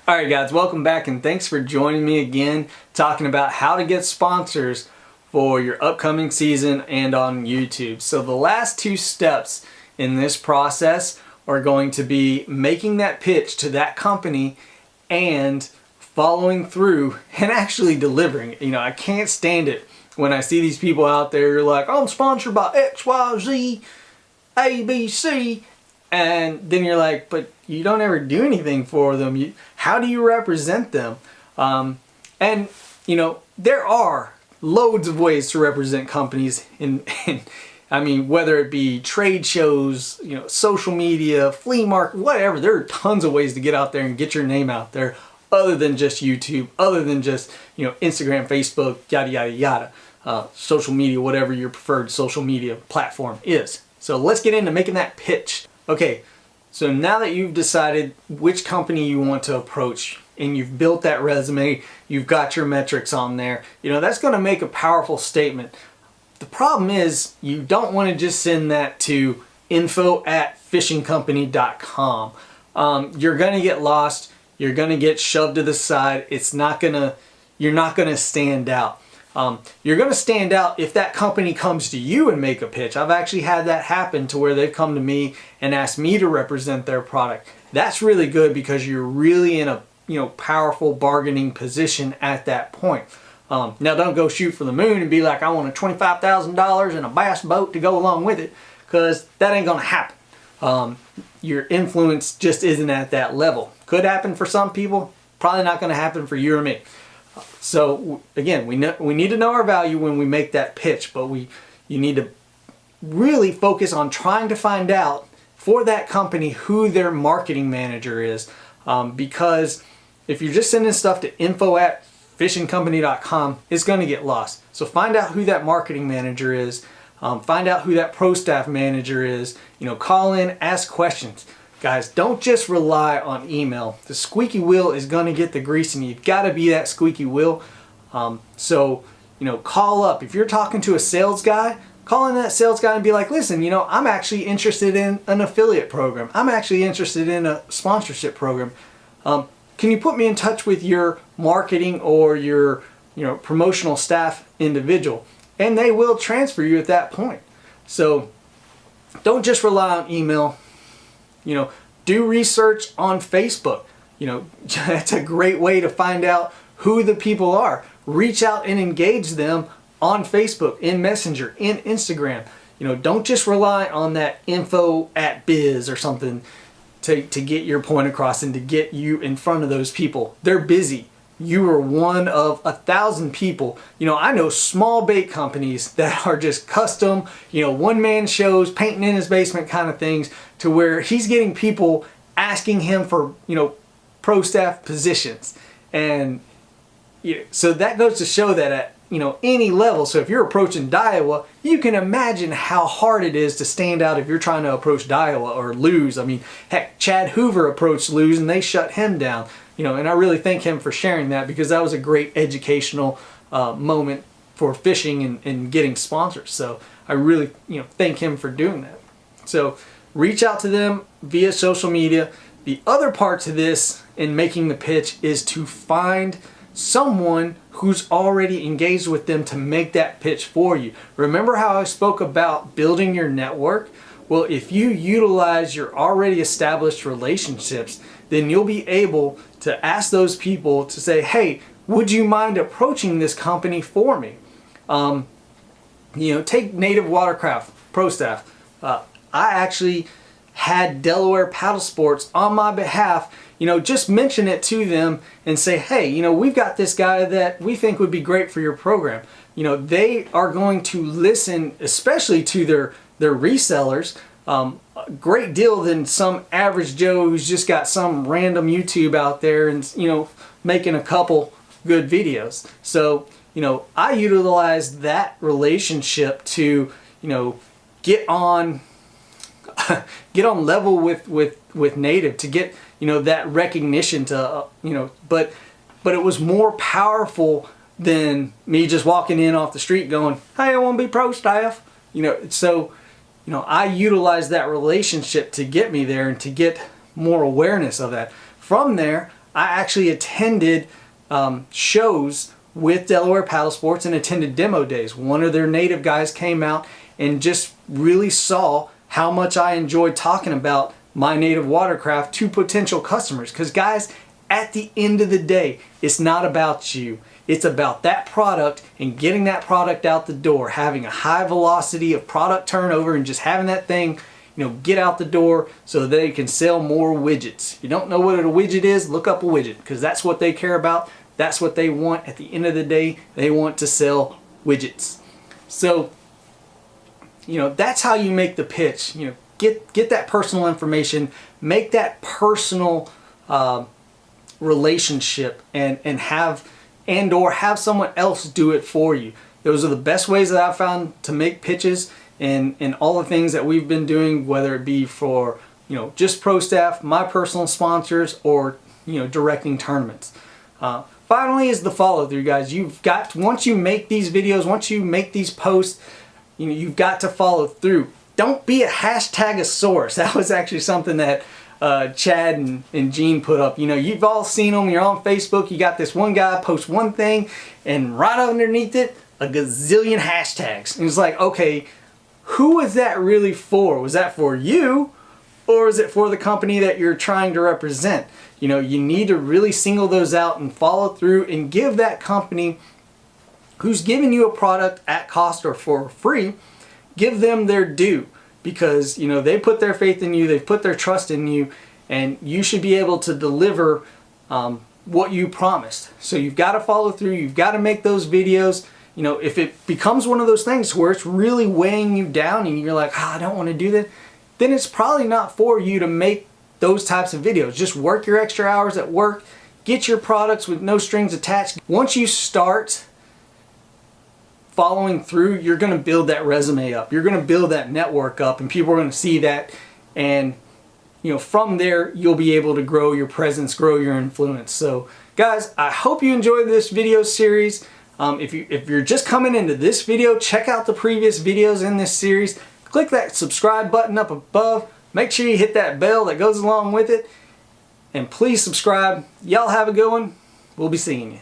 Alright guys, welcome back and thanks for joining me again talking about how to get sponsors for your upcoming season and on YouTube. So the last two steps in this process are going to be making that pitch to that company and following through and actually delivering. You know, I can't stand it when I see these people out there like, I'm sponsored by XYZ, ABC, and then you're like, but you don't ever do anything for them. How do you represent them? And you know, there are loads of ways to represent companies in I mean, whether it be trade shows, you know, social media, flea market, whatever. There are tons of ways to get out there and get your name out there other than just YouTube, other than just, you know, Instagram, Facebook, yada, yada, yada. Social media, whatever your preferred social media platform is. So let's get into making that pitch. Okay, so now that you've decided which company you want to approach and you've built that resume, you've got your metrics on there, you know, that's going to make a powerful statement. The problem is you don't want to just send that to info@fishingcompany.com. You're going to get lost. You're going to get shoved to the side. You're not going to stand out. You're going to stand out if that company comes to you and make a pitch. I've actually had that happen to where they've come to me and asked me to represent their product. That's really good because you're really in a, you know, powerful bargaining position at that point. Now don't go shoot for the moon and be like, I want a $25,000 and a bass boat to go along with it, because that ain't going to happen. Your influence just isn't at that level. Could happen for some people, probably not going to happen for you or me. So again, we need to know our value when we make that pitch, but you need to really focus on trying to find out for that company who their marketing manager is, because if you're just sending stuff to info@fishingcompany.com, it's going to get lost. So find out who that marketing manager is, find out who that pro staff manager is, you know, call in, ask questions. Guys, don't just rely on email. The squeaky wheel is going to get the grease, and you've got to be that squeaky wheel. So, you know, call up. If you're talking to a sales guy, call in that sales guy and be like, listen, you know, I'm actually interested in an affiliate program. I'm actually interested in a sponsorship program. Can you put me in touch with your marketing or your, you know, promotional staff individual? And they will transfer you at that point. So don't just rely on email. You know, do research on Facebook. You know, that's a great way to find out who the people are. Reach out and engage them on Facebook, in Messenger, in Instagram. You know, don't just rely on that info@biz or something to get your point across and to get you in front of those people. They're busy. You are one of 1,000 people. You know, I know small bait companies that are just custom, you know, one-man shows, painting in his basement kind of things, to where he's getting people asking him for, you know, pro staff positions. And you know, so that goes to show that at, you know, any level. So if you're approaching Daiwa, you can imagine how hard it is to stand out if you're trying to approach Daiwa or Lew's. I mean, heck, Chad Hoover approached Lew's and they shut him down. You know, and I really thank him for sharing that, because that was a great educational moment for fishing and getting sponsors. So I really, you know, thank him for doing that. So reach out to them via social media. The other part to this in making the pitch is to find someone who's already engaged with them to make that pitch for you. Remember how I spoke about building your network? Well, if you utilize your already established relationships, then you'll be able to ask those people to say, hey, would you mind approaching this company for me? You know, take Nativewatercraft Pro Staff. I actually had Delaware Paddle Sports on my behalf, you know, just mention it to them and say, hey, you know, we've got this guy that we think would be great for your program. You know, they are going to listen, especially to their resellers, a great deal than some average Joe who's just got some random YouTube out there and, you know, making a couple good videos. So, you know, I utilize that relationship to, you know, get on level with Native, to get, you know, that recognition to, you know, but it was more powerful than me just walking in off the street going, hey, I want to be pro staff. You know, so, you know, I utilize that relationship to get me there and to get more awareness of that. From there, I actually attended shows with Delaware Paddle Sports and attended demo days. One of their native guys came out and just really saw how much I enjoyed talking about my native watercraft to potential customers. Because guys, at the end of the day, it's not about you. It's about that product and getting that product out the door, having a high velocity of product turnover and just having that thing, get out the door so that they can sell more widgets. If you don't know what a widget is, look up a widget, because that's what they care about. That's what they want. At the end of the day, they want to sell widgets. So, that's how you make the pitch. Get that personal information, make that personal relationship, and have someone else do it for you. Those are the best ways that I've found to make pitches and all the things that we've been doing, whether it be for just pro staff, my personal sponsors, or directing tournaments. Finally is the follow through, guys. Once you make these videos, once you make these posts, you've got to follow through. Don't be a #asaurus. That was actually something that Chad and Gene put up. You've all seen them. You're on Facebook. You got this one guy post one thing, and right underneath it, a gazillion hashtags. And it's like, okay, who was that really for? Was that for you, or is it for the company that you're trying to represent? You need to really single those out and follow through and give that company who's giving you a product at cost or for free, give them their due, because they put their faith in you, they've put their trust in you, and you should be able to deliver what you promised. So you've got to follow through, you've got to make those videos. If it becomes one of those things where it's really weighing you down and you're like, I don't want to do that, then it's probably not for you to make those types of videos. Just work your extra hours at work, get your products with no strings attached. Once you start following through, you're going to build that resume up. You're going to build that network up, and people are going to see that, and from there you'll be able to grow your presence, grow your influence. So guys, I hope you enjoyed this video series. If you're just coming into this video, check out the previous videos in this series. Click that subscribe button up above. Make sure you hit that bell that goes along with it, and please subscribe. Y'all have a good one. We'll be seeing you.